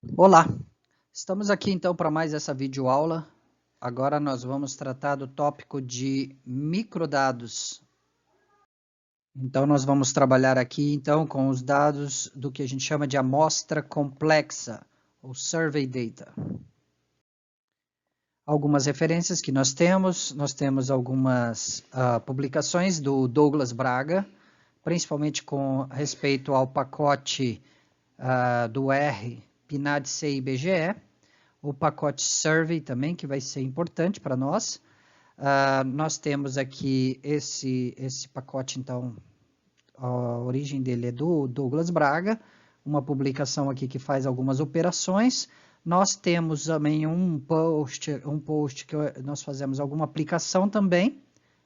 Olá, estamos aqui então para mais essa videoaula. Agora nós vamos tratar do tópico de microdados. Então nós vamos trabalhar aqui então com os dados do que a gente chama de amostra complexa, ou survey data. Algumas referências que nós temos algumas publicações do Douglas Braga, principalmente com respeito ao pacote do R, PNAD-C e IBGE. O pacote Survey também, que vai ser importante para nós. Nós temos aqui esse pacote, então, a origem dele é do Douglas Braga, uma publicação aqui que faz algumas operações. Nós temos também um post que nós fazemos alguma aplicação também,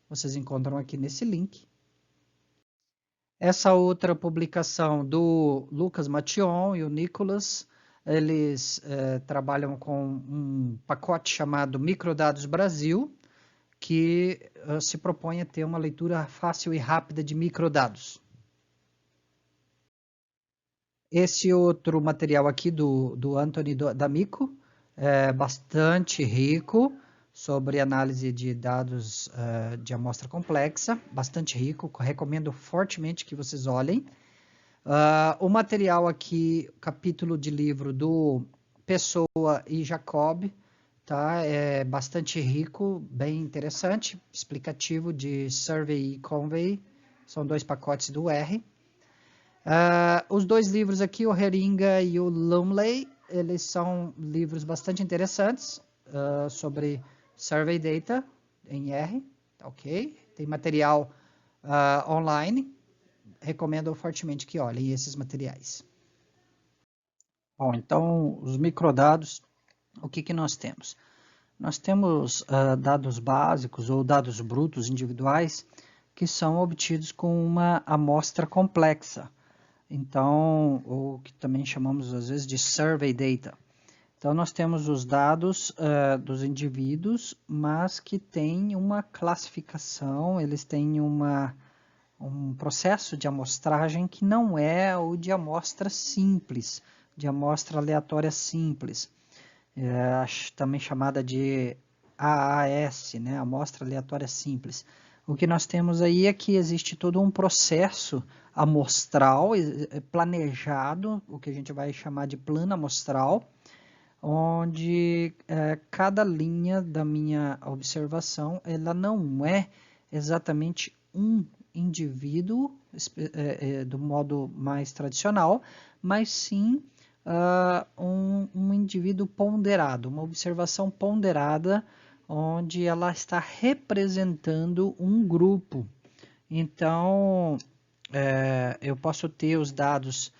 vocês encontram aqui nesse link. Essa outra publicação do Lucas Mathion e o Nicolas, eles trabalham com um pacote chamado Microdados Brasil, que se propõe a ter uma leitura fácil e rápida de microdados. Esse outro material aqui do Anthony D'Amico é bastante rico sobre análise de dados de amostra complexa, bastante rico, recomendo fortemente que vocês olhem. O material aqui, capítulo de livro do Pessoa e Jacob, tá? É bastante rico, bem interessante, explicativo de Survey e Convey, são dois pacotes do R. Os dois livros aqui, o Heringa e o Lumley, eles são livros bastante interessantes sobre Survey Data em R, ok? Tem material online, recomendo fortemente que olhem esses materiais. Bom, então, os microdados, o que nós temos? Nós temos dados básicos ou dados brutos individuais que são obtidos com uma amostra complexa. Então, o que também chamamos às vezes de survey data. Então, nós temos os dados dos indivíduos, mas que têm uma classificação, eles têm um processo de amostragem que não é o de amostra simples, de amostra aleatória simples, também chamada de AAS, né? Amostra aleatória simples. O que nós temos aí é que existe todo um processo amostral planejado, o que a gente vai chamar de plano amostral, onde cada linha da minha observação ela não é exatamente um indivíduo do modo mais tradicional, mas sim um indivíduo ponderado, uma observação ponderada, onde ela está representando um grupo. Então, eu posso ter os dados,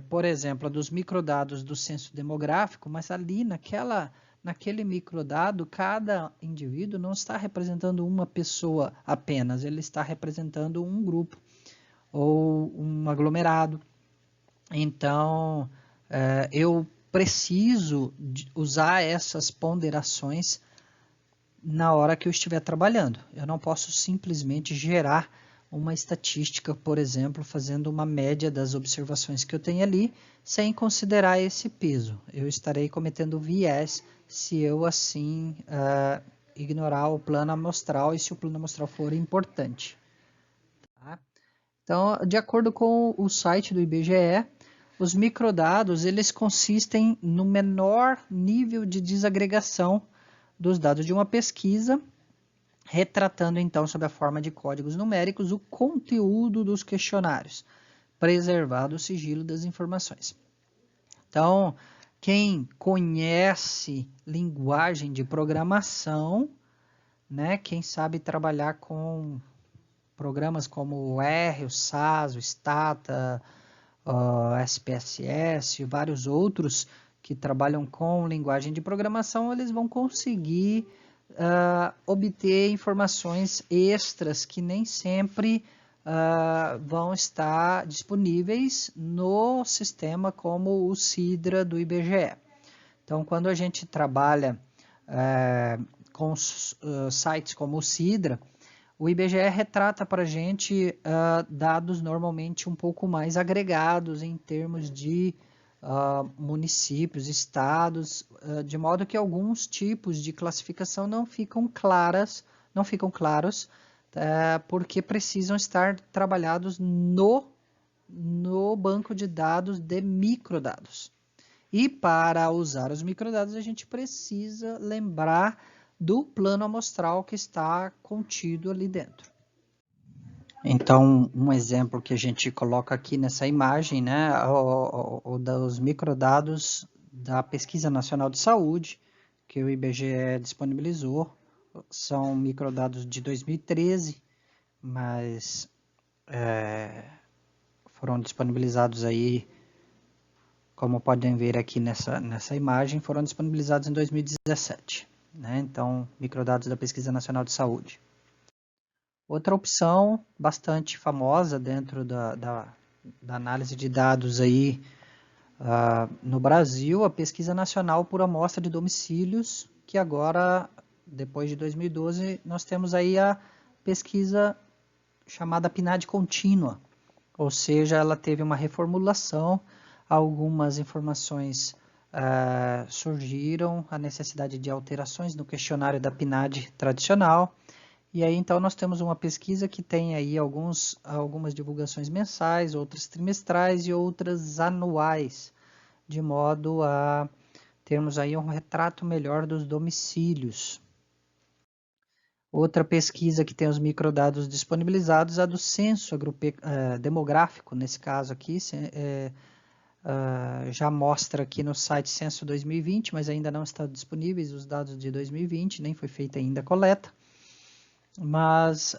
por exemplo, dos microdados do censo demográfico, mas ali naquele microdado, cada indivíduo não está representando uma pessoa apenas, ele está representando um grupo ou um aglomerado. Então, eu preciso usar essas ponderações na hora que eu estiver trabalhando. Eu não posso simplesmente gerar uma estatística, por exemplo, fazendo uma média das observações que eu tenho ali, sem considerar esse peso. Eu estarei cometendo viés se eu assim ignorar o plano amostral e se o plano amostral for importante. Tá? Então, de acordo com o site do IBGE, os microdados eles consistem no menor nível de desagregação dos dados de uma pesquisa, retratando então sob a forma de códigos numéricos o conteúdo dos questionários, preservado o sigilo das informações. Então, quem conhece linguagem de programação, né, quem sabe trabalhar com programas como o R, o SAS, o Stata, o SPSS e vários outros que trabalham com linguagem de programação, eles vão conseguir obter informações extras que nem sempre vão estar disponíveis no sistema como o Sidra do IBGE. Então, quando a gente trabalha com sites como o Sidra, o IBGE retrata para a gente dados normalmente um pouco mais agregados em termos de municípios, estados, de modo que alguns tipos de classificação não ficam claros, porque precisam estar trabalhados no banco de dados de microdados. E para usar os microdados, a gente precisa lembrar do plano amostral que está contido ali dentro. Então, um exemplo que a gente coloca aqui nessa imagem, né, o dos microdados da Pesquisa Nacional de Saúde, que o IBGE disponibilizou, são microdados de 2013, mas foram disponibilizados aí, como podem ver aqui nessa imagem, foram disponibilizados em 2017, né? Então, microdados da Pesquisa Nacional de Saúde. Outra opção bastante famosa dentro da análise de dados aí no Brasil, a Pesquisa Nacional por Amostra de Domicílios, que agora, depois de 2012, nós temos aí a pesquisa chamada PNAD contínua, ou seja, ela teve uma reformulação, algumas informações surgiram, a necessidade de alterações no questionário da PNAD tradicional, e aí então nós temos uma pesquisa que tem aí algumas divulgações mensais, outras trimestrais e outras anuais, de modo a termos aí um retrato melhor dos domicílios. Outra pesquisa que tem os microdados disponibilizados é a do censo demográfico, nesse caso aqui, já mostra aqui no site Censo 2020, mas ainda não estão disponíveis os dados de 2020, nem foi feita ainda a coleta. Mas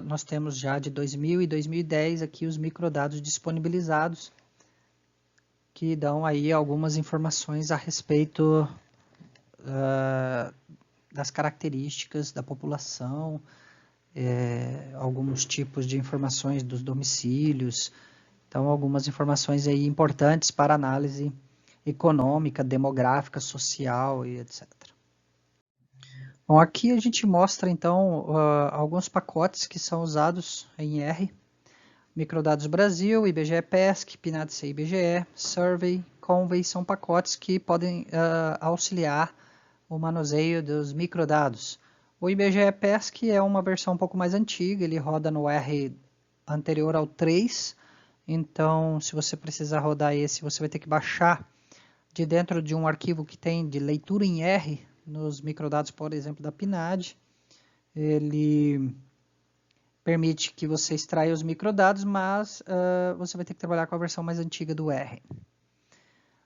nós temos já de 2000 e 2010 aqui os microdados disponibilizados, que dão aí algumas informações a respeito das características da população, alguns tipos de informações dos domicílios, então algumas informações aí importantes para análise econômica, demográfica, social e etc. Bom, aqui a gente mostra então alguns pacotes que são usados em R, Microdados Brasil, IBGE PESC, PNAD-C IBGE, Survey, Convey, são pacotes que podem auxiliar o manuseio dos microdados. O IBGE PESC é uma versão um pouco mais antiga, ele roda no R anterior ao 3, então se você precisar rodar esse, você vai ter que baixar de dentro de um arquivo que tem de leitura em R, nos microdados, por exemplo, da PNAD. Ele permite que você extraia os microdados, mas você vai ter que trabalhar com a versão mais antiga do R.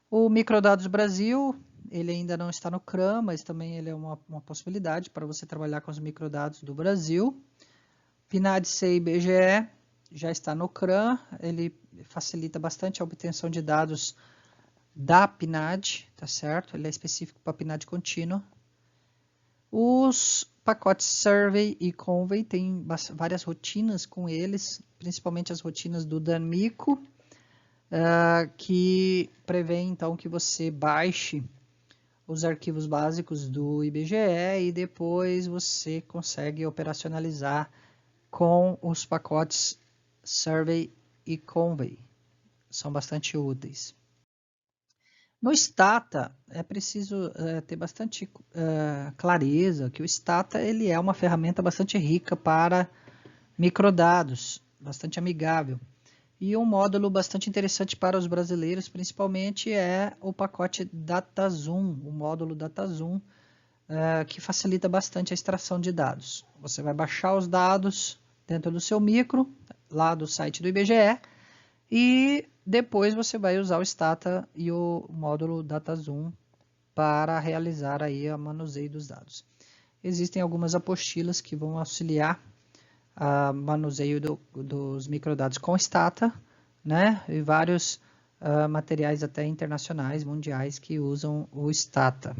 O Microdados Brasil, ele ainda não está no CRAN, mas também ele é uma possibilidade para você trabalhar com os microdados do Brasil. PNAD-C IBGE já está no CRAN, ele facilita bastante a obtenção de dados da PNAD, tá certo? Ele é específico para PNAD contínua. Os pacotes Survey e Convey tem várias rotinas com eles, principalmente as rotinas do Danmico, que prevê então que você baixe os arquivos básicos do IBGE e depois você consegue operacionalizar com os pacotes Survey e Convey. São bastante úteis. No Stata, é preciso ter bastante clareza que o Stata ele é uma ferramenta bastante rica para microdados, bastante amigável. E um módulo bastante interessante para os brasileiros, principalmente, é o pacote DataZoom, o módulo DataZoom, que facilita bastante a extração de dados. Você vai baixar os dados dentro do seu micro, lá do site do IBGE, e depois você vai usar o Stata e o módulo DataZoom para realizar aí o manuseio dos dados. Existem algumas apostilas que vão auxiliar a manuseio dos microdados com Stata, né? E vários materiais até internacionais, mundiais, que usam o Stata.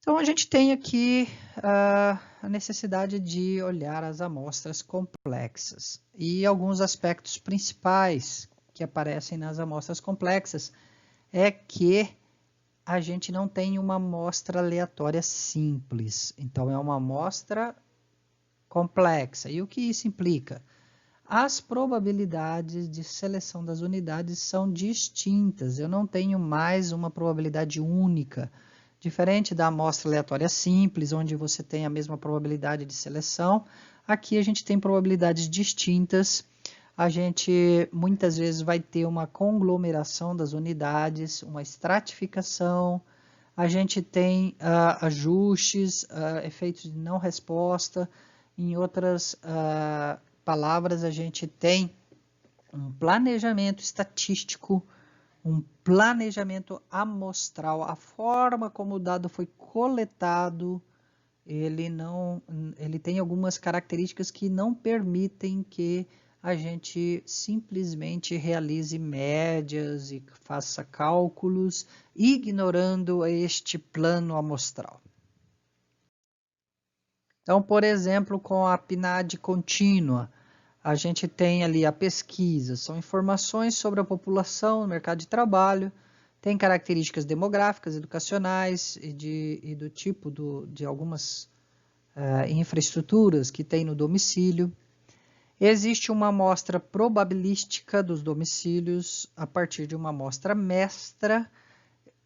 Então, a gente tem aqui a necessidade de olhar as amostras complexas. E alguns aspectos principais que aparecem nas amostras complexas é que a gente não tem uma amostra aleatória simples. Então, é uma amostra complexa. E o que isso implica? as probabilidades de seleção das unidades são distintas. Eu não tenho mais uma probabilidade única. Diferente da amostra aleatória simples, onde você tem a mesma probabilidade de seleção, aqui a gente tem probabilidades distintas. A gente muitas vezes vai ter uma conglomeração das unidades, uma estratificação, a gente tem ajustes, efeitos de não resposta. Em outras palavras, a gente tem um planejamento estatístico, um planejamento amostral. A forma como o dado foi coletado, ele tem algumas características que não permitem que a gente simplesmente realize médias e faça cálculos, ignorando este plano amostral. Então, por exemplo, com a PNAD contínua, a gente tem ali a pesquisa, são informações sobre a população no mercado de trabalho, tem características demográficas, educacionais e do tipo de algumas infraestruturas que tem no domicílio. Existe uma amostra probabilística dos domicílios a partir de uma amostra mestra,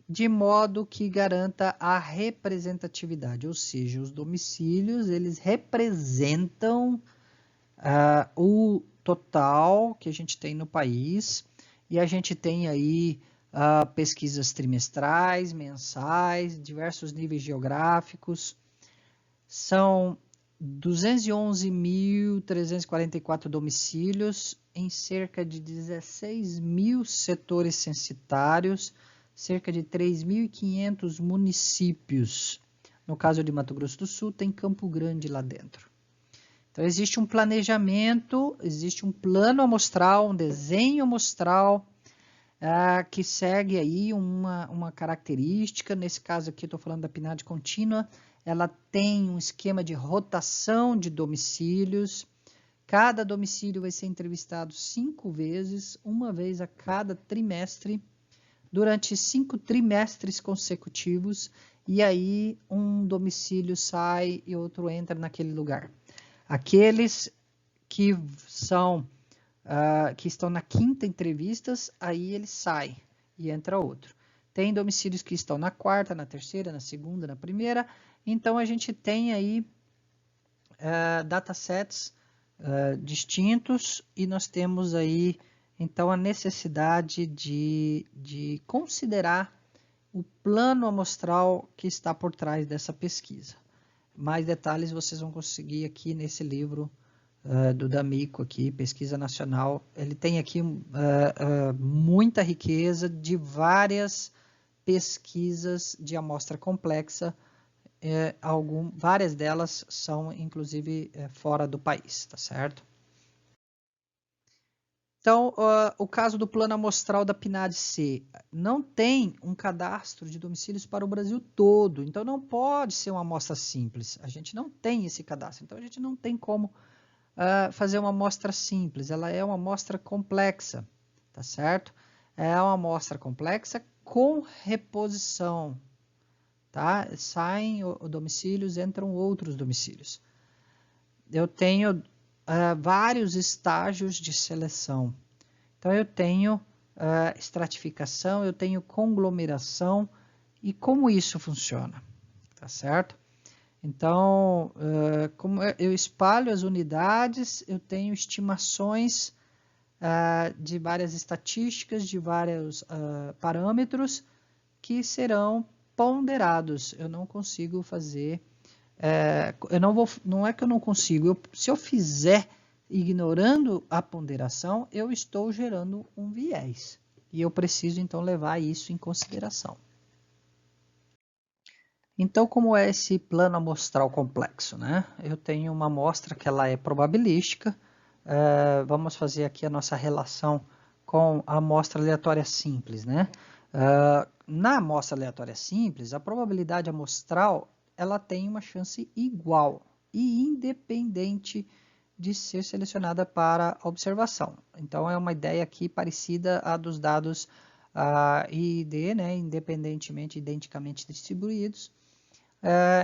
de modo que garanta a representatividade, ou seja, os domicílios eles representam o total que a gente tem no país, e a gente tem aí pesquisas trimestrais, mensais, diversos níveis geográficos. São 211.344 domicílios em cerca de 16 mil setores censitários, cerca de 3.500 municípios. No caso de Mato Grosso do Sul, tem Campo Grande lá dentro. Então, existe um planejamento, existe um plano amostral, um desenho amostral, que segue aí uma característica. Nesse caso aqui, eu estou falando da PNAD contínua, ela tem um esquema de rotação de domicílios. Cada domicílio vai ser entrevistado 5 vezes, uma vez a cada trimestre, durante 5 trimestres consecutivos, e aí um domicílio sai e outro entra naquele lugar. Aqueles que estão na quinta entrevista, aí ele sai e entra outro. Tem domicílios que estão na quarta, na terceira, na segunda, na primeira. Então, a gente tem aí datasets distintos e nós temos aí, então, a necessidade de considerar o plano amostral que está por trás dessa pesquisa. Mais detalhes vocês vão conseguir aqui nesse livro do D'Amico, aqui, Pesquisa Nacional. Ele tem aqui muita riqueza de várias pesquisas de amostra complexa. Várias delas são, inclusive, fora do país, tá certo? Então, o caso do plano amostral da PNAD-C não tem um cadastro de domicílios para o Brasil todo, então não pode ser uma amostra simples. A gente não tem esse cadastro, então a gente não tem como fazer uma amostra simples. Ela é uma amostra complexa, tá certo? É uma amostra complexa com reposição, tá? Saem domicílios, entram outros domicílios. Eu tenho vários estágios de seleção. Então, eu tenho estratificação, eu tenho conglomeração, e como isso funciona, tá certo? Então, como eu espalho as unidades, eu tenho estimações de várias estatísticas, de vários parâmetros que serão ponderados. Eu não consigo fazer... não é que eu não consigo, se eu fizer ignorando a ponderação, eu estou gerando um viés. E eu preciso, então, levar isso em consideração. Então, como é esse plano amostral complexo, né? Eu tenho uma amostra que ela é probabilística. Vamos fazer aqui a nossa relação com a amostra aleatória simples, né? Na amostra aleatória simples, a probabilidade amostral ela tem uma chance igual e independente de ser selecionada para observação. Então, é uma ideia aqui parecida à dos dados IID, né, independentemente, identicamente distribuídos,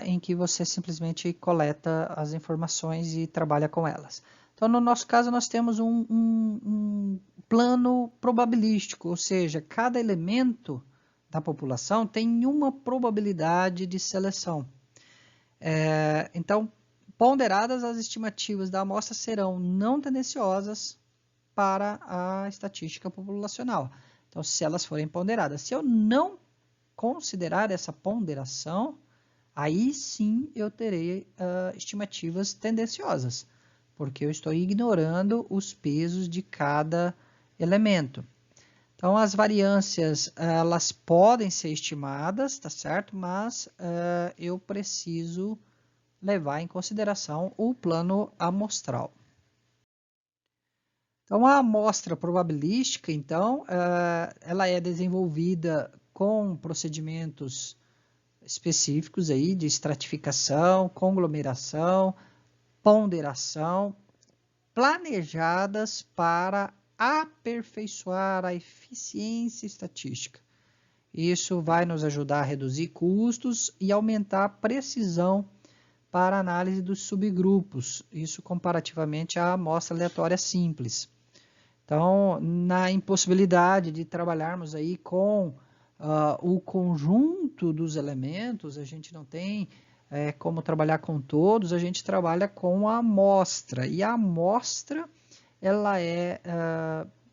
em que você simplesmente coleta as informações e trabalha com elas. Então, no nosso caso, nós temos um plano probabilístico, ou seja, cada elemento da população tem uma probabilidade de seleção. Então, ponderadas, as estimativas da amostra serão não tendenciosas para a estatística populacional. Então, se elas forem ponderadas. Se eu não considerar essa ponderação, aí sim eu terei estimativas tendenciosas, porque eu estou ignorando os pesos de cada elemento. Então, as variâncias, elas podem ser estimadas, tá certo? Mas eu preciso levar em consideração o plano amostral. Então, a amostra probabilística, então, ela é desenvolvida com procedimentos específicos aí de estratificação, conglomeração, ponderação, planejadas para aperfeiçoar a eficiência estatística. Isso vai nos ajudar a reduzir custos e aumentar a precisão para a análise dos subgrupos, isso comparativamente à amostra aleatória simples. Então, na impossibilidade de trabalharmos aí com o conjunto dos elementos, a gente não tem como trabalhar com todos, a gente trabalha com a amostra. E a amostra, ela é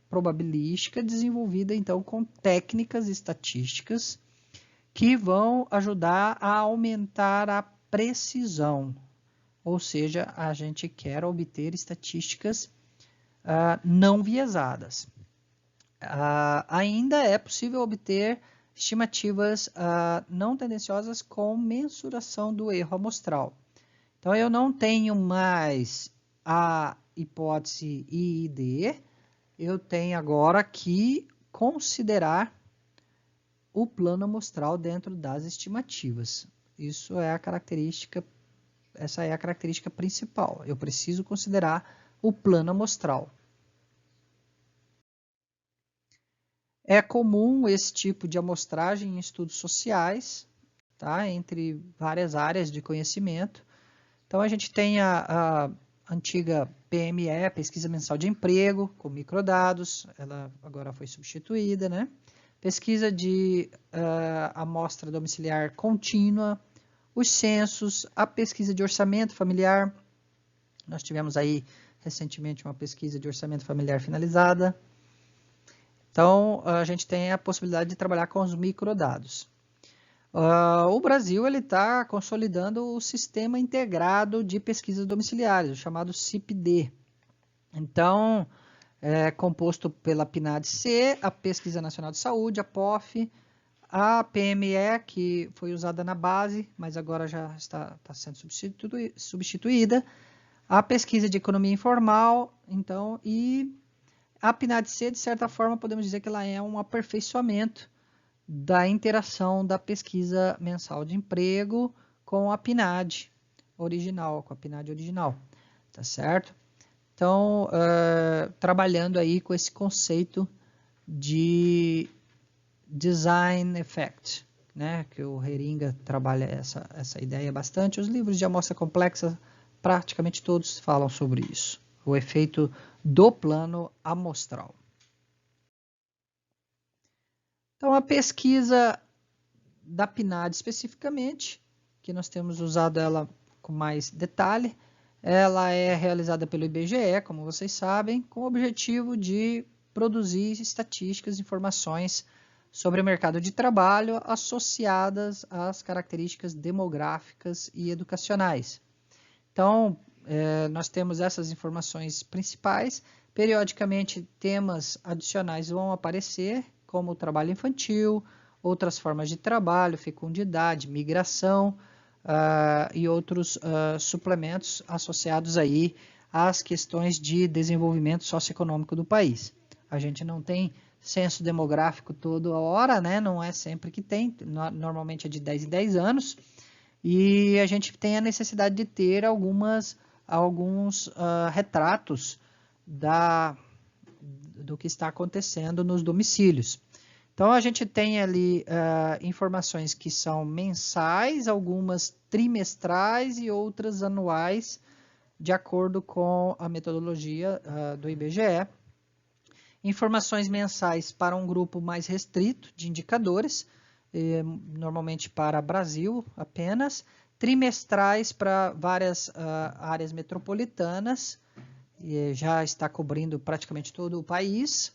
probabilística, desenvolvida então com técnicas estatísticas que vão ajudar a aumentar a precisão. Ou seja, a gente quer obter estatísticas não viesadas. Ainda é possível obter estimativas não tendenciosas com mensuração do erro amostral. Então, eu não tenho mais a hipótese I e D, eu tenho agora que considerar o plano amostral dentro das estimativas. Isso é a característica, essa é a característica principal. Eu preciso considerar o plano amostral. É comum esse tipo de amostragem em estudos sociais, tá? Entre várias áreas de conhecimento. Então, a gente tem a antiga PME, Pesquisa Mensal de Emprego, com microdados, ela agora foi substituída, né? Pesquisa de amostra domiciliar contínua, os censos, a pesquisa de orçamento familiar. Nós tivemos aí recentemente uma pesquisa de orçamento familiar finalizada. Então, a gente tem a possibilidade de trabalhar com os microdados. O Brasil está consolidando o Sistema Integrado de Pesquisas Domiciliares, o chamado CIPD. Então, é composto pela PNAD-C, a Pesquisa Nacional de Saúde, a POF, a PME, que foi usada na base, mas agora já está sendo substituída, a Pesquisa de Economia Informal, então, e a PNAD-C, de certa forma, podemos dizer que ela é um aperfeiçoamento da interação da pesquisa mensal de emprego com a PNAD original, tá certo? Então, trabalhando aí com esse conceito de design effect, né? Que o Heringa trabalha essa ideia bastante. Os livros de amostra complexa, praticamente todos falam sobre isso, o efeito do plano amostral. Então, a pesquisa da PNAD especificamente, que nós temos usado ela com mais detalhe, ela é realizada pelo IBGE, como vocês sabem, com o objetivo de produzir estatísticas, informações sobre o mercado de trabalho associadas às características demográficas e educacionais. Então, nós temos essas informações principais. Periodicamente, temas adicionais vão aparecer, como o trabalho infantil, outras formas de trabalho, fecundidade, migração e outros suplementos associados aí às questões de desenvolvimento socioeconômico do país. A gente não tem censo demográfico toda hora, né? Não é sempre que tem, normalmente é de 10 em 10 anos, e a gente tem a necessidade de ter alguns retratos do que está acontecendo nos domicílios. Então, a gente tem ali informações que são mensais, algumas trimestrais e outras anuais, de acordo com a metodologia do IBGE. Informações mensais para um grupo mais restrito de indicadores, normalmente para Brasil apenas, trimestrais para várias áreas metropolitanas, e já está cobrindo praticamente todo o país,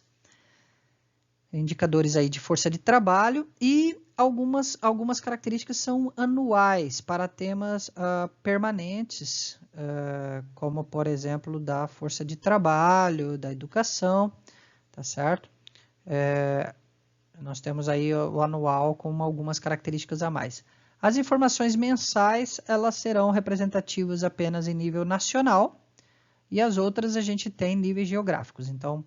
indicadores aí de força de trabalho, e algumas características são anuais para temas permanentes, como por exemplo da força de trabalho, da educação, tá certo? Nós temos aí o anual com algumas características a mais. As informações mensais, elas serão representativas apenas em nível nacional, e as outras a gente tem níveis geográficos. Então,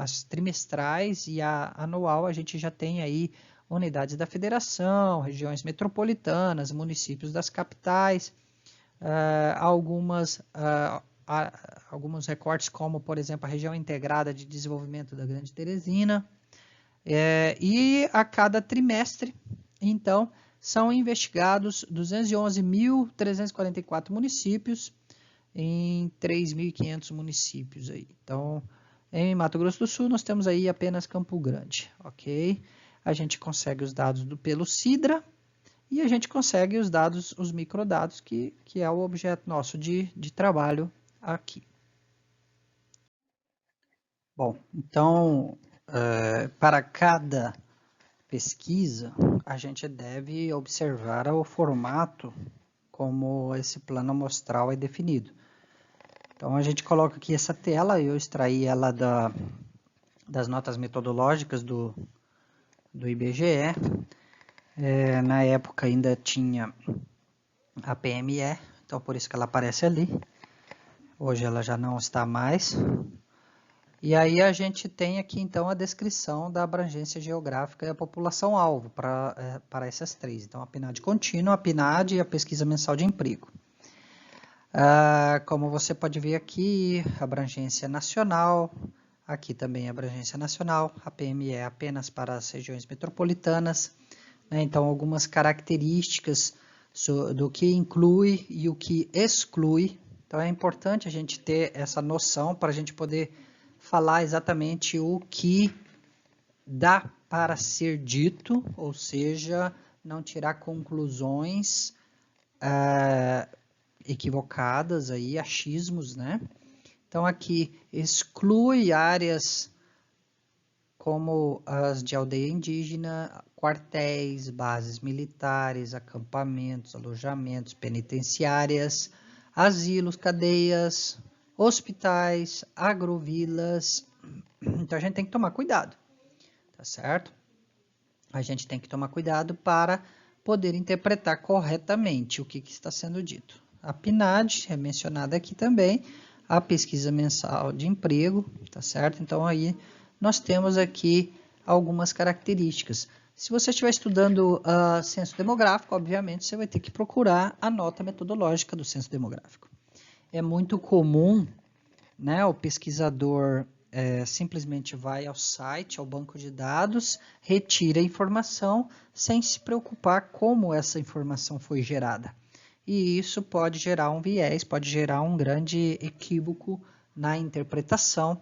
as trimestrais e a anual a gente já tem aí unidades da federação, regiões metropolitanas, municípios das capitais, alguns recortes como, por exemplo, a região integrada de desenvolvimento da Grande Teresina, e a cada trimestre, então, são investigados 211.344 municípios em 3.500 municípios aí. Então, em Mato Grosso do Sul, nós temos aí apenas Campo Grande, ok? A gente consegue os dados pelo Sidra e a gente consegue os dados, os microdados, que é o objeto nosso de trabalho aqui. Bom, então, para cada pesquisa, a gente deve observar o formato como esse plano amostral é definido. Então, a gente coloca aqui essa tela, eu extraí ela das notas metodológicas do IBGE. Na época ainda tinha a PME, então por isso que ela aparece ali. Hoje ela já não está mais. E aí a gente tem aqui então a descrição da abrangência geográfica e a população-alvo para essas três. Então, a PNAD contínua, a PNAD e a pesquisa mensal de emprego. Como você pode ver aqui, abrangência nacional, aqui também abrangência nacional, a PME é apenas para as regiões metropolitanas, né? Então, algumas características do que inclui e o que exclui. Então, é importante a gente ter essa noção para a gente poder falar exatamente o que dá para ser dito, ou seja, não tirar conclusões equivocadas, aí, achismos, né? Então, aqui exclui áreas como as de aldeia indígena, quartéis, bases militares, acampamentos, alojamentos, penitenciárias, asilos, cadeias, hospitais, agrovilas. Então, a gente tem que tomar cuidado, tá certo? A gente tem que tomar cuidado para poder interpretar corretamente o que está sendo dito. A PNAD é mencionada aqui também, a pesquisa mensal de emprego, tá certo? Então, aí nós temos aqui algumas características. Se você estiver estudando censo demográfico, obviamente, você vai ter que procurar a nota metodológica do censo demográfico. É muito comum, né, o pesquisador simplesmente vai ao site, ao banco de dados, retira a informação sem se preocupar como essa informação foi gerada. E isso pode gerar um viés, pode gerar um grande equívoco na interpretação,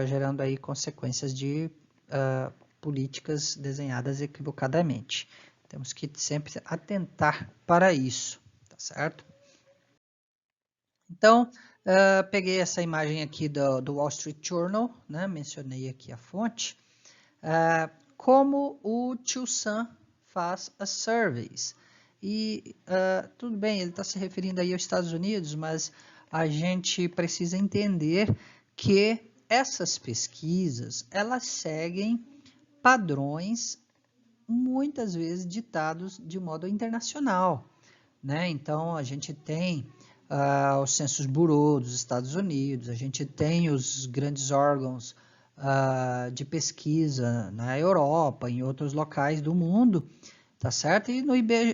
gerando aí consequências de políticas desenhadas equivocadamente. Temos que sempre atentar para isso, tá certo? Então, peguei essa imagem aqui do Wall Street Journal, né? Mencionei aqui a fonte. Como o Tio Sam faz as surveys. E tudo bem, ele está se referindo aí aos Estados Unidos, mas a gente precisa entender que essas pesquisas, elas seguem padrões muitas vezes ditados de modo internacional, né? Então, a gente tem os Census Bureau dos Estados Unidos, a gente tem os grandes órgãos de pesquisa na Europa, em outros locais do mundo, tá certo? E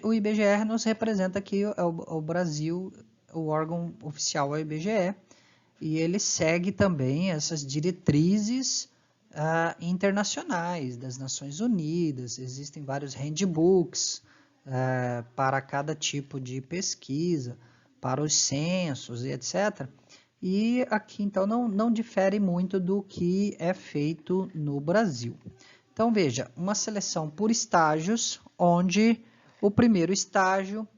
o IBGE nos representa aqui o Brasil, o órgão oficial é o IBGE, e ele segue também essas diretrizes internacionais das Nações Unidas. Existem vários handbooks para cada tipo de pesquisa, para os censos e etc. E aqui, então, não difere muito do que é feito no Brasil. Então, veja, uma seleção por estágios, onde o primeiro estágio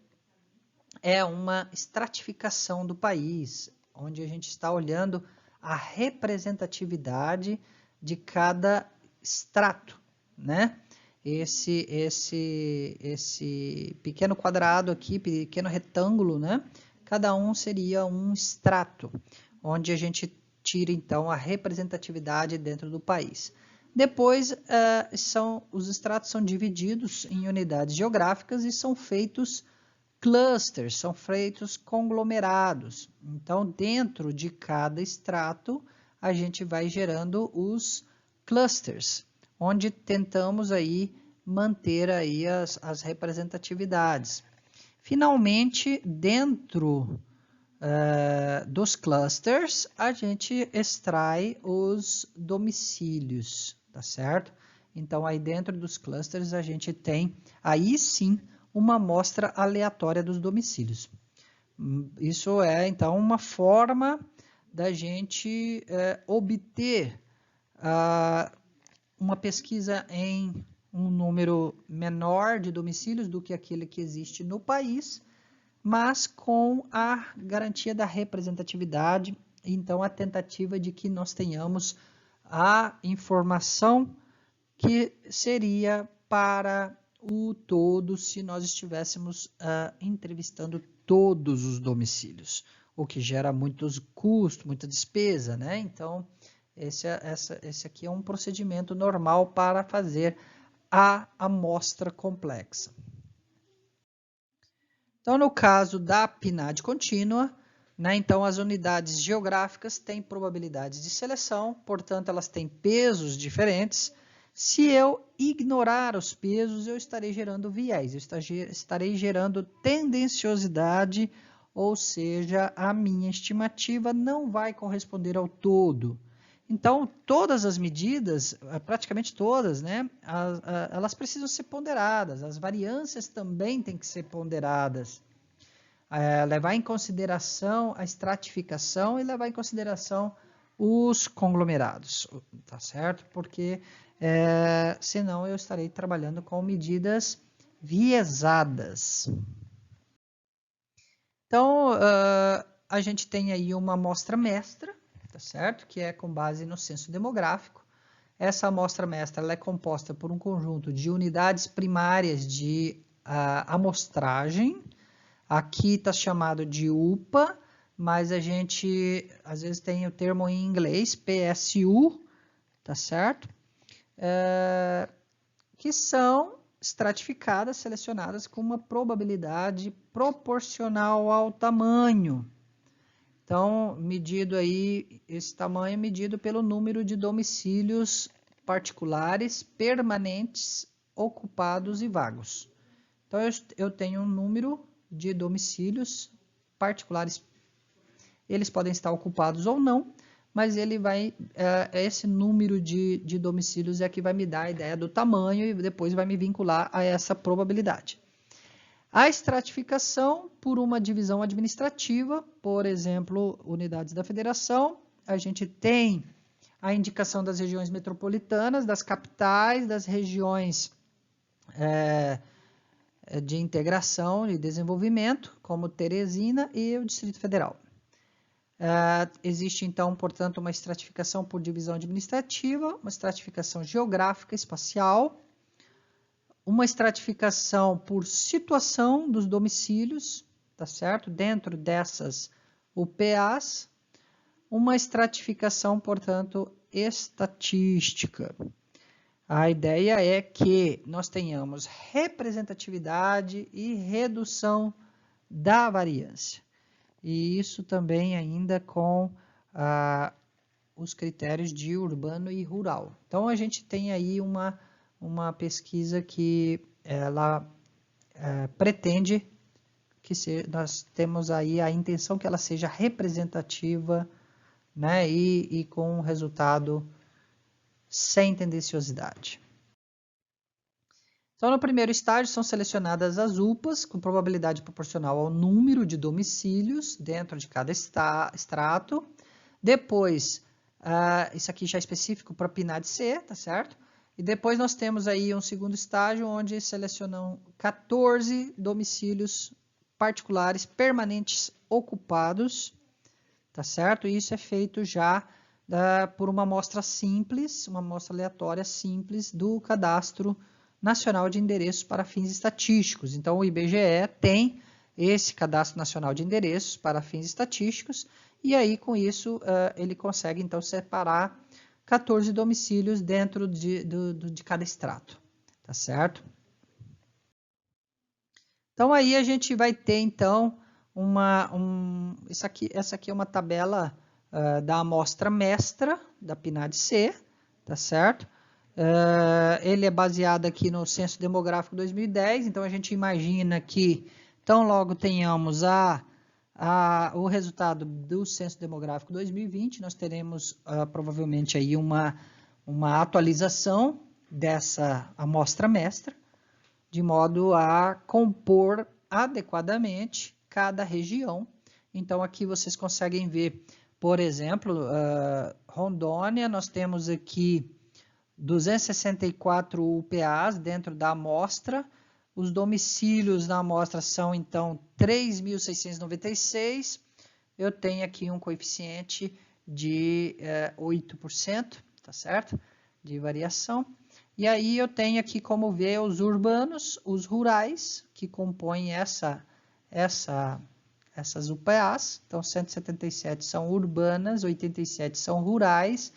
é uma estratificação do país, onde a gente está olhando a representatividade de cada extrato, né? Esse pequeno quadrado aqui, pequeno retângulo, né? Cada um seria um extrato, onde a gente tira, então, a representatividade dentro do país. Depois, os extratos são divididos em unidades geográficas e são feitos clusters, são feitos conglomerados. Então, dentro de cada extrato, a gente vai gerando os clusters, onde tentamos aí manter aí as representatividades. Finalmente, dentro dos clusters, a gente extrai os domicílios, tá certo? Então, aí dentro dos clusters, a gente tem, aí sim, uma amostra aleatória dos domicílios. Isso é, então, uma forma da gente obter uma pesquisa em um número menor de domicílios do que aquele que existe no país, mas com a garantia da representatividade, então a tentativa de que nós tenhamos a informação que seria para o todo se nós estivéssemos entrevistando todos os domicílios, o que gera muitos custos, muita despesa, né? Então, esse aqui é um procedimento normal para fazer a amostra complexa. Então, no caso da PNAD contínua, né, então as unidades geográficas têm probabilidades de seleção, portanto, elas têm pesos diferentes. Se eu ignorar os pesos, eu estarei gerando viés, eu estarei gerando tendenciosidade, ou seja, a minha estimativa não vai corresponder ao todo. Então, todas as medidas, praticamente todas, né, elas precisam ser ponderadas, as variâncias também têm que ser ponderadas. Levar em consideração a estratificação e levar em consideração os conglomerados, tá certo? Porque senão eu estarei trabalhando com medidas viesadas. Então, a gente tem aí uma amostra mestra, tá certo? Que é com base no censo demográfico. Essa amostra mestra ela é composta por um conjunto de unidades primárias de amostragem. Aqui está chamado de UPA, mas a gente às vezes tem o termo em inglês, PSU, tá certo? Que são estratificadas, selecionadas com uma probabilidade proporcional ao tamanho. Então, medido aí, esse tamanho é medido pelo número de domicílios particulares, permanentes, ocupados e vagos. Então, eu tenho um número de domicílios particulares, eles podem estar ocupados ou não, mas ele vai, esse número de domicílios é que vai me dar a ideia do tamanho e depois vai me vincular a essa probabilidade. A estratificação por uma divisão administrativa, por exemplo, unidades da federação, a gente tem a indicação das regiões metropolitanas, das capitais, das regiões de integração e desenvolvimento, como Teresina e o Distrito Federal. Existe, então, portanto, uma estratificação por divisão administrativa, uma estratificação geográfica, espacial, uma estratificação por situação dos domicílios, tá certo? Dentro dessas UPAs, uma estratificação, portanto, estatística. A ideia é que nós tenhamos representatividade e redução da variância. E isso também ainda com os critérios de urbano e rural. Então, a gente tem aí uma pesquisa que ela pretende que nós temos aí a intenção que ela seja representativa, né, e com um resultado sem tendenciosidade. Então, no primeiro estágio, são selecionadas as UPAs com probabilidade proporcional ao número de domicílios dentro de cada extrato. Depois, isso aqui já é específico para PNAD-C, tá certo? E depois nós temos aí um segundo estágio, onde selecionam 14 domicílios particulares permanentes ocupados, tá certo? E isso é feito já por uma amostra simples, uma amostra aleatória simples do Cadastro Nacional de Endereços para fins estatísticos. Então, o IBGE tem esse Cadastro Nacional de Endereços para fins estatísticos, e aí, com isso, ele consegue, então, separar 14 domicílios dentro de cada extrato, tá certo? Então, aí a gente vai ter, então, essa aqui é uma tabela da amostra mestra da PNAD-C, tá certo? Ele é baseado aqui no Censo Demográfico 2010, então a gente imagina que, tão logo tenhamos o resultado do Censo Demográfico 2020, nós teremos provavelmente aí uma atualização dessa amostra mestra, de modo a compor adequadamente cada região. Então, aqui vocês conseguem ver, por exemplo, Rondônia, nós temos aqui 264 UPAs dentro da amostra. Os domicílios na amostra são, então, 3.696. Eu tenho aqui um coeficiente de 8%, tá certo? De variação. E aí eu tenho aqui como ver os urbanos, os rurais, que compõem essas UPAs. Então, 177 são urbanas, 87 são rurais.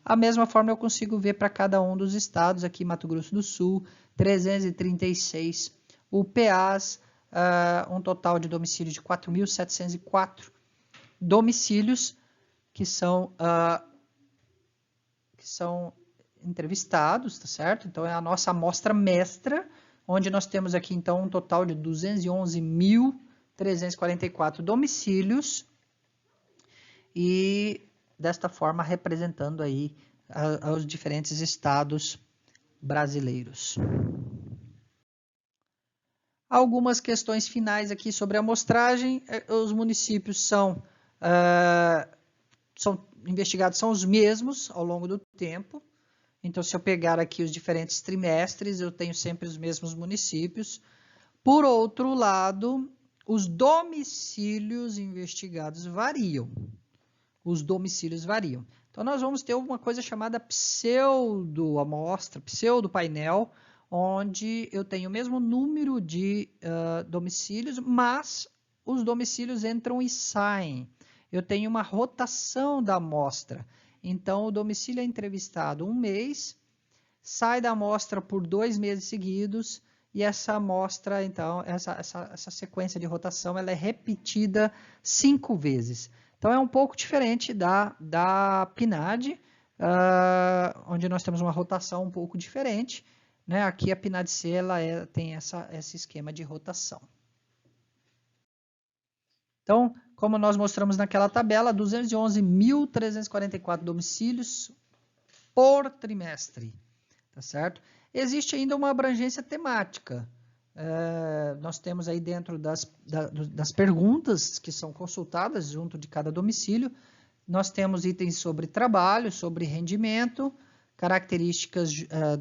A mesma forma eu consigo ver para cada um dos estados, aqui Mato Grosso do Sul, 336 UPAs, um total de domicílios de 4.704 domicílios que são entrevistados, tá certo? Então, é a nossa amostra mestra, onde nós temos aqui, então, um total de 211.344 domicílios e, desta forma, representando aí os diferentes estados brasileiros. Algumas questões finais aqui sobre a amostragem. Os municípios são investigados, são os mesmos ao longo do tempo. Então, se eu pegar aqui os diferentes trimestres, eu tenho sempre os mesmos municípios. Por outro lado, os domicílios investigados variam. Os domicílios variam. Então, nós vamos ter uma coisa chamada pseudo-amostra, pseudo-painel, onde eu tenho o mesmo número de domicílios, mas os domicílios entram e saem. Eu tenho uma rotação da amostra. Então, o domicílio é entrevistado um mês, sai da amostra por 2 meses seguidos, e essa amostra, então, essa sequência de rotação, ela é repetida 5 vezes. Então, é um pouco diferente da PNAD, onde nós temos uma rotação um pouco diferente, né? Aqui a PNAD-C tem esse esquema de rotação. Então, como nós mostramos naquela tabela, 211.344 domicílios por trimestre, tá certo? Existe ainda uma abrangência temática. Nós temos aí dentro das perguntas que são consultadas junto de cada domicílio, nós temos itens sobre trabalho, sobre rendimento, características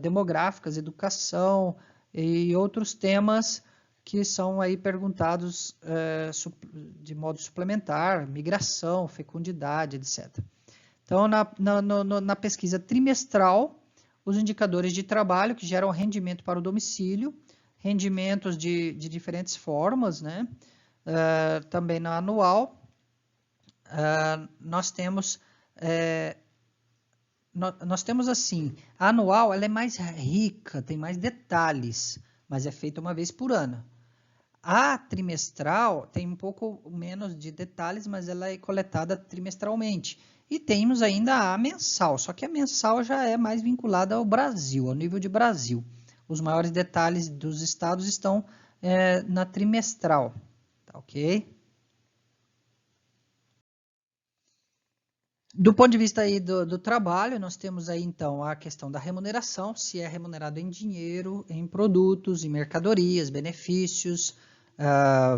demográficas, educação e outros temas que são aí perguntados de modo suplementar, migração, fecundidade, etc. Então, na pesquisa trimestral, os indicadores de trabalho que geram rendimento para o domicílio, rendimentos de diferentes formas, né? Também na anual, nós temos assim, a anual ela é mais rica, tem mais detalhes, mas é feita uma vez por ano. A trimestral tem um pouco menos de detalhes, mas ela é coletada trimestralmente. E temos ainda a mensal, só que a mensal já é mais vinculada ao Brasil, ao nível de Brasil. Os maiores detalhes dos estados estão na trimestral, tá ok? Do ponto de vista aí do trabalho, nós temos aí então a questão da remuneração, se é remunerado em dinheiro, em produtos, em mercadorias, benefícios,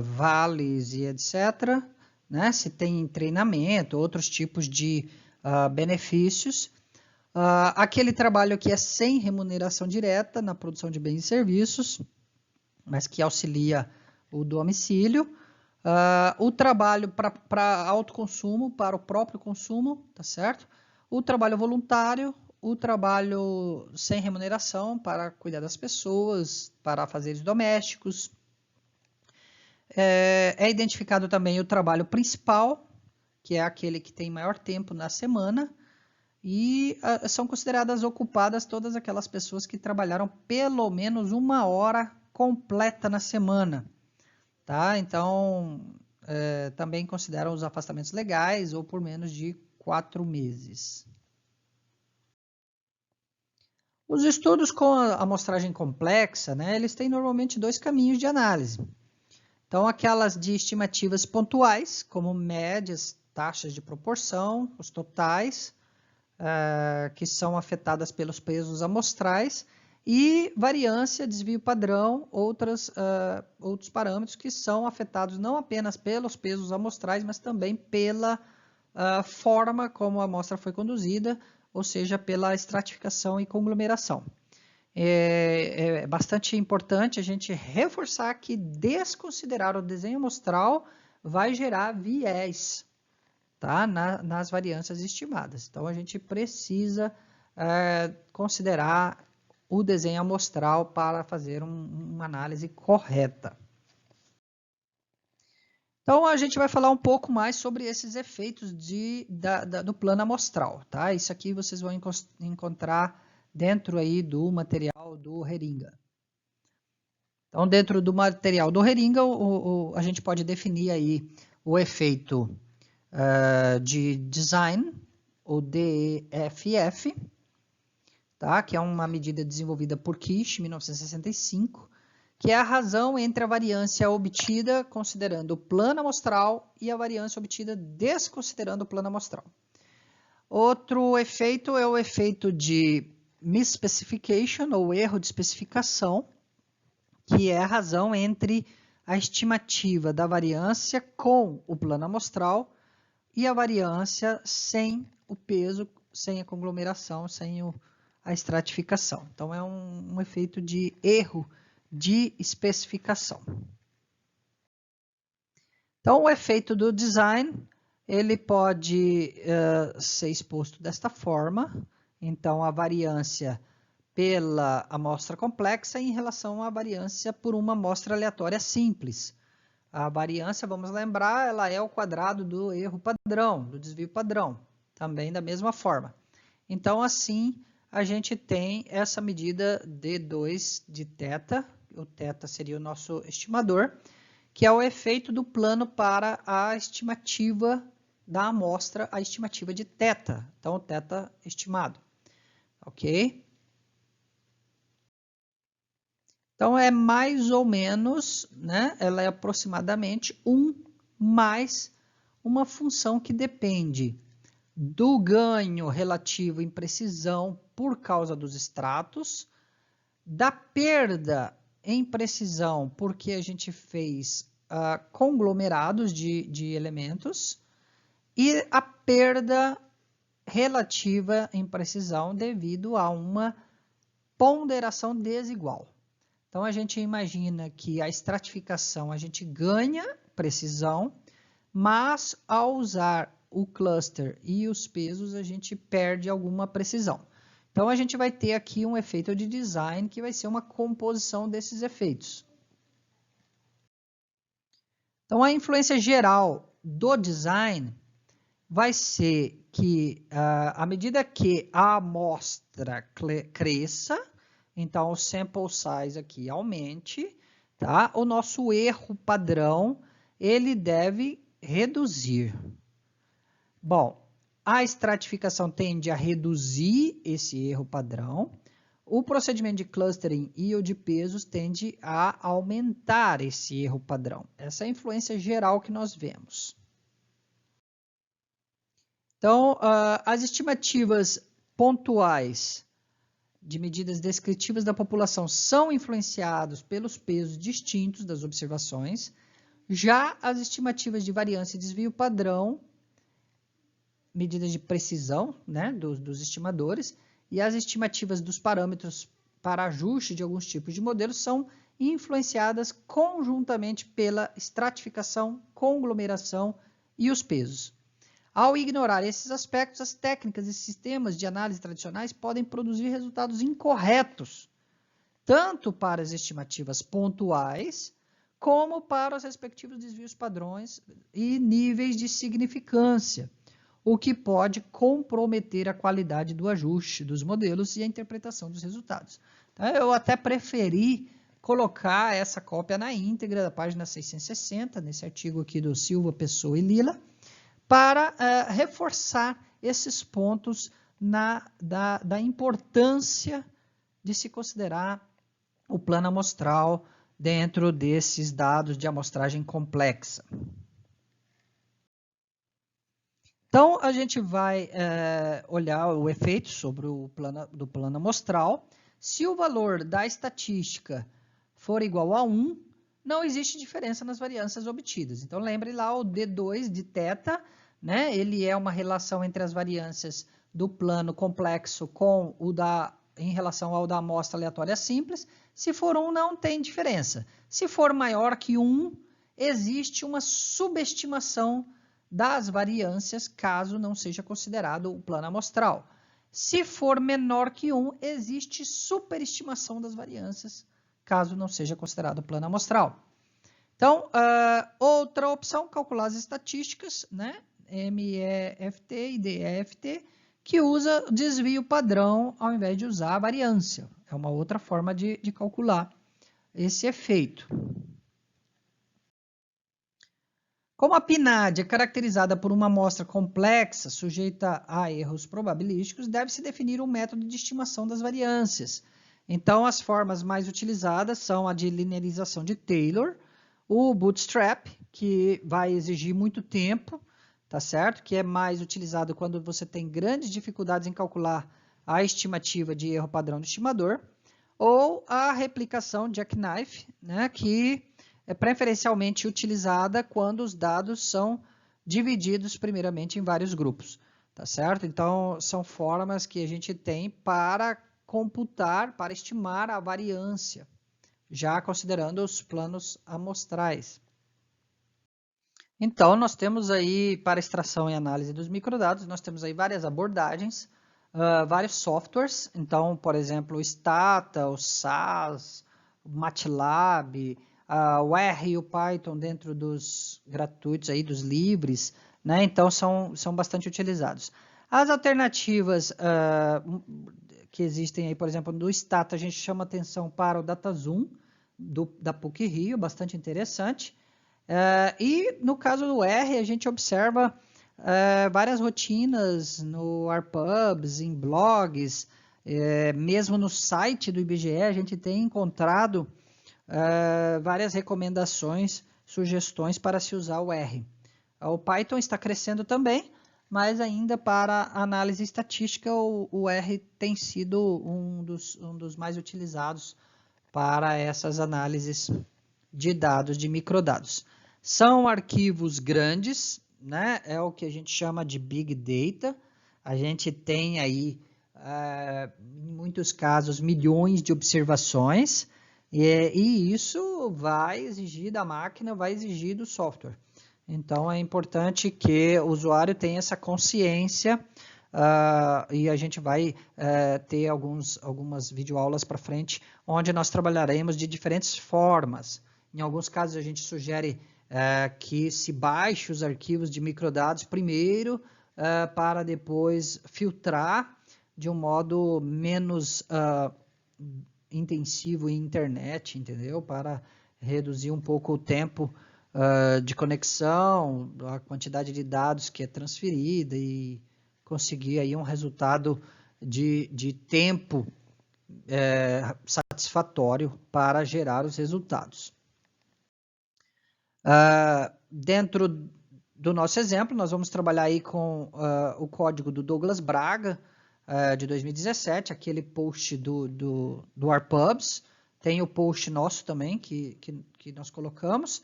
vales e etc. Né? Se tem treinamento, outros tipos de benefícios. Aquele trabalho que é sem remuneração direta na produção de bens e serviços, mas que auxilia o domicílio. O trabalho para autoconsumo, para o próprio consumo, tá certo? O trabalho voluntário, o trabalho sem remuneração para cuidar das pessoas, para afazeres domésticos. É identificado também o trabalho principal, que é aquele que tem maior tempo na semana, e são consideradas ocupadas todas aquelas pessoas que trabalharam pelo menos 1 hora completa na semana. Tá? Então, também consideram os afastamentos legais ou por menos de 4 meses. Os estudos com a amostragem complexa, né, eles têm normalmente 2 caminhos de análise. Então, aquelas de estimativas pontuais, como médias, taxas de proporção, os totais, que são afetadas pelos pesos amostrais, e variância, desvio padrão, outros parâmetros que são afetados não apenas pelos pesos amostrais, mas também pela forma como a amostra foi conduzida, ou seja, pela estratificação e conglomeração. É bastante importante a gente reforçar que desconsiderar o desenho amostral vai gerar viés, tá? nas variâncias estimadas. Então, a gente precisa considerar o desenho amostral para fazer uma análise correta. Então, a gente vai falar um pouco mais sobre esses efeitos do plano amostral. Tá? Isso aqui vocês vão encontrar dentro aí do material do Heringa. Então, dentro do material do Heringa, a gente pode definir aí o efeito de design, o DEFF, tá? Que é uma medida desenvolvida por Kish, em 1965, que é a razão entre a variância obtida considerando o plano amostral e a variância obtida desconsiderando o plano amostral. Outro efeito é o efeito de misspecification, ou erro de especificação, que é a razão entre a estimativa da variância com o plano amostral e a variância sem o peso, sem a conglomeração, sem a estratificação. Então, é um efeito de erro de especificação. Então, o efeito do design, ele pode ser exposto desta forma. Então, a variância pela amostra complexa em relação à variância por uma amostra aleatória simples. A variância, vamos lembrar, ela é o quadrado do erro padrão, do desvio padrão, também da mesma forma. Então, assim, a gente tem essa medida D2 de θ, o θ seria o nosso estimador, que é o efeito do plano para a estimativa da amostra, a estimativa de θ. Então, o θ estimado. Ok? Então, é mais ou menos, né? Ela é aproximadamente 1 mais uma função que depende do ganho relativo em precisão por causa dos estratos, da perda em precisão porque a gente fez conglomerados de elementos e a perda relativa em precisão devido a uma ponderação desigual. Então, a gente imagina que a estratificação a gente ganha precisão, mas ao usar o cluster e os pesos, a gente perde alguma precisão. Então, a gente vai ter aqui um efeito de design que vai ser uma composição desses efeitos. Então, a influência geral do design vai ser que, à medida que a amostra cresça, então o sample size aqui aumente, tá? O nosso erro padrão, ele deve reduzir. Bom, a estratificação tende a reduzir esse erro padrão. O procedimento de clustering e o de pesos tende a aumentar esse erro padrão. Essa é a influência geral que nós vemos. Então, as estimativas pontuais de medidas descritivas da população são influenciados pelos pesos distintos das observações. Já as estimativas de variância e desvio padrão, medidas de precisão, né, dos estimadores, e as estimativas dos parâmetros para ajuste de alguns tipos de modelos são influenciadas conjuntamente pela estratificação, conglomeração e os pesos. Ao ignorar esses aspectos, as técnicas e sistemas de análise tradicionais podem produzir resultados incorretos, tanto para as estimativas pontuais, como para os respectivos desvios padrões e níveis de significância, o que pode comprometer a qualidade do ajuste dos modelos e a interpretação dos resultados. Então, eu até preferi colocar essa cópia na íntegra da página 660, nesse artigo aqui do Silva, Pessoa e Lila, para reforçar esses pontos da importância de se considerar o plano amostral dentro desses dados de amostragem complexa. Então, a gente vai olhar o efeito sobre o plano amostral. Se o valor da estatística for igual a 1, não existe diferença nas variâncias obtidas. Então, lembre lá o D2 de θ, né? Ele é uma relação entre as variâncias do plano complexo com o em relação ao da amostra aleatória simples. Se for 1, não tem diferença. Se for maior que 1, existe uma subestimação das variâncias, caso não seja considerado o plano amostral. Se for menor que 1, existe superestimação das variâncias, caso não seja considerado o plano amostral. Então, outra opção, calcular as estatísticas, né? MEFT e DEFT, que usa desvio padrão ao invés de usar a variância. É uma outra forma de calcular esse efeito. Como a PNAD é caracterizada por uma amostra complexa, sujeita a erros probabilísticos, deve-se definir um método de estimação das variâncias. Então, as formas mais utilizadas são a de linearização de Taylor, o Bootstrap, que vai exigir muito tempo, tá certo? Que é mais utilizado quando você tem grandes dificuldades em calcular a estimativa de erro padrão do estimador, ou a replicação Jackknife, né, que é preferencialmente utilizada quando os dados são divididos primeiramente em vários grupos, tá certo? Então, são formas que a gente tem para computar, para estimar a variância, já considerando os planos amostrais. Então, nós temos aí, para extração e análise dos microdados, nós temos aí várias abordagens, vários softwares. Então, por exemplo, o Stata, o SAS, o MATLAB, o R e o Python dentro dos gratuitos, aí, dos livres, né? Então, são bastante utilizados. As alternativas que existem aí, por exemplo, do Stata, a gente chama atenção para o DataZoom, da PUC-Rio, bastante interessante. E no caso do R, a gente observa várias rotinas no RPubs, em blogs, mesmo no site do IBGE, a gente tem encontrado várias recomendações, sugestões para se usar o R. O Python está crescendo também, mas ainda para análise estatística, o R tem sido um dos mais utilizados para essas análises de dados, de microdados. São arquivos grandes, né? É o que a gente chama de Big Data. A gente tem aí, em muitos casos, milhões de observações, e isso vai exigir da máquina, vai exigir do software. Então, é importante que o usuário tenha essa consciência, e a gente vai ter algumas videoaulas para frente, onde nós trabalharemos de diferentes formas. Em alguns casos, a gente sugere que se baixe os arquivos de microdados primeiro, para depois filtrar de um modo menos intensivo em internet, entendeu? Para reduzir um pouco o tempo de conexão, a quantidade de dados que é transferida e conseguir aí um resultado de tempo satisfatório para gerar os resultados. Dentro do nosso exemplo, nós vamos trabalhar aí com o código do Douglas Braga, de 2017, aquele post do Arpubs, tem o post nosso também, que nós colocamos.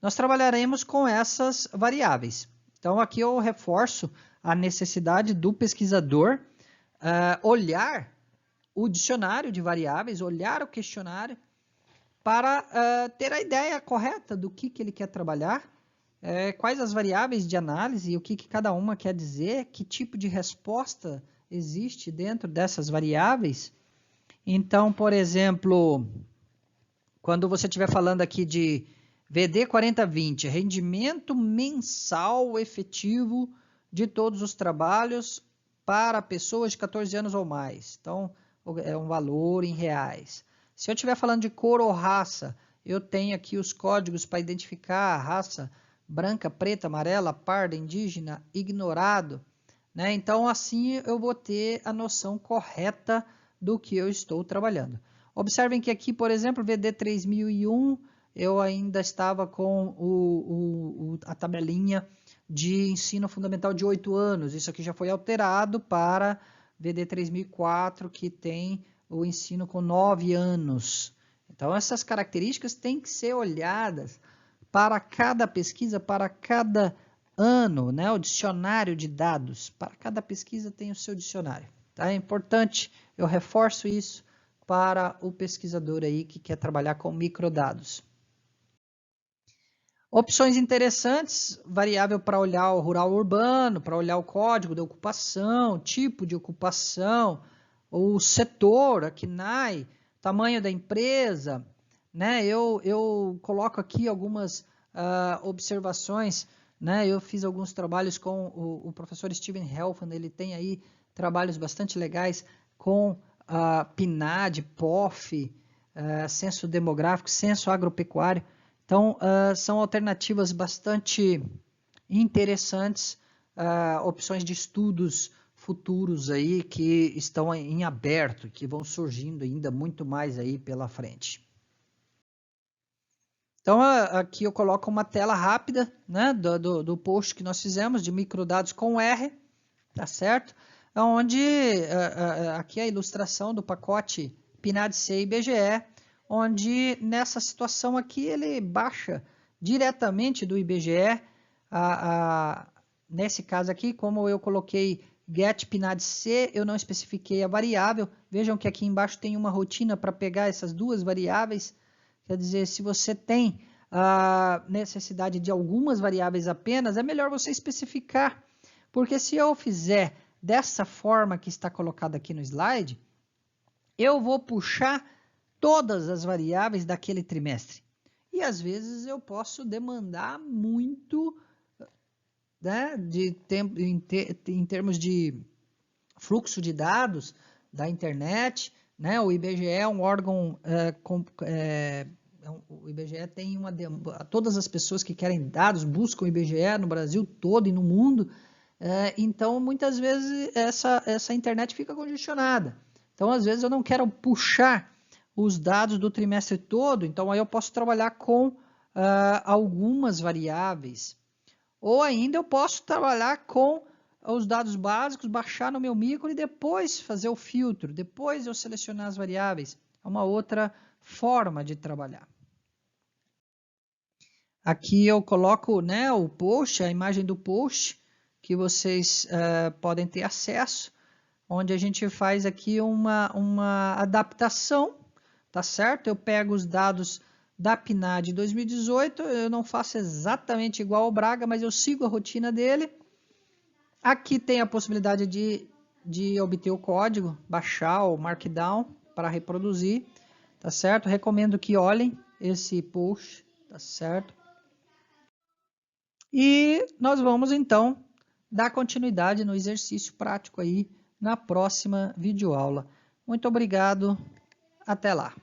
Nós trabalharemos com essas variáveis. Então, aqui eu reforço a necessidade do pesquisador olhar o dicionário de variáveis, olhar o questionário, para ter a ideia correta do que ele quer trabalhar, quais as variáveis de análise e o que cada uma quer dizer, que tipo de resposta existe dentro dessas variáveis. Então, por exemplo, quando você estiver falando aqui de VD 4020, rendimento mensal efetivo de todos os trabalhos para pessoas de 14 anos ou mais. Então, é um valor em reais. Se eu estiver falando de cor ou raça, eu tenho aqui os códigos para identificar a raça branca, preta, amarela, parda, indígena, ignorado, né? Então, assim eu vou ter a noção correta do que eu estou trabalhando. Observem que aqui, por exemplo, VD 3001, eu ainda estava com a tabelinha de ensino fundamental de 8 anos. Isso aqui já foi alterado para VD 3004, que tem o ensino com 9 anos. Então, essas características têm que ser olhadas para cada pesquisa, para cada ano, né? O dicionário de dados. Para cada pesquisa tem o seu dicionário. Tá? É importante, eu reforço isso para o pesquisador aí que quer trabalhar com microdados. Opções interessantes, variável para olhar o rural urbano, para olhar o código da ocupação, tipo de ocupação, o setor, a CNAE, tamanho da empresa, né? Eu coloco aqui algumas observações, né? Eu fiz alguns trabalhos com o professor Steven Helfand, ele tem aí trabalhos bastante legais com PNAD, POF, censo demográfico, censo agropecuário. Então, são alternativas bastante interessantes, opções de estudos futuros aí que estão em aberto, que vão surgindo ainda muito mais aí pela frente. Então, aqui eu coloco uma tela rápida, né, do post que nós fizemos de microdados com R, tá certo? Onde aqui a ilustração do pacote PNAD-C e IBGE, onde nessa situação aqui ele baixa diretamente do IBGE, nesse caso aqui, como eu coloquei get PNAD-C, eu não especifiquei a variável, vejam que aqui embaixo tem uma rotina para pegar essas duas variáveis, quer dizer, se você tem a necessidade de algumas variáveis apenas, é melhor você especificar, porque se eu fizer dessa forma que está colocada aqui no slide, eu vou puxar todas as variáveis daquele trimestre. E às vezes eu posso demandar muito, né, em termos de fluxo de dados da internet, né? O IBGE é um órgão, o IBGE tem todas as pessoas que querem dados buscam o IBGE no Brasil todo e no mundo, então muitas vezes essa internet fica congestionada. Então, às vezes eu não quero puxar os dados do trimestre todo, então aí eu posso trabalhar com algumas variáveis. Ou ainda eu posso trabalhar com os dados básicos, baixar no meu micro e depois fazer o filtro, depois eu selecionar as variáveis. É uma outra forma de trabalhar. Aqui eu coloco, né, o post, a imagem do post, que vocês podem ter acesso, onde a gente faz aqui uma adaptação, tá certo? Eu pego os dados da PNAD 2018, eu não faço exatamente igual ao Braga, mas eu sigo a rotina dele. Aqui tem a possibilidade de obter o código, baixar o Markdown para reproduzir, tá certo? Recomendo que olhem esse post, tá certo? E nós vamos então dar continuidade no exercício prático aí na próxima videoaula. Muito obrigado, até lá.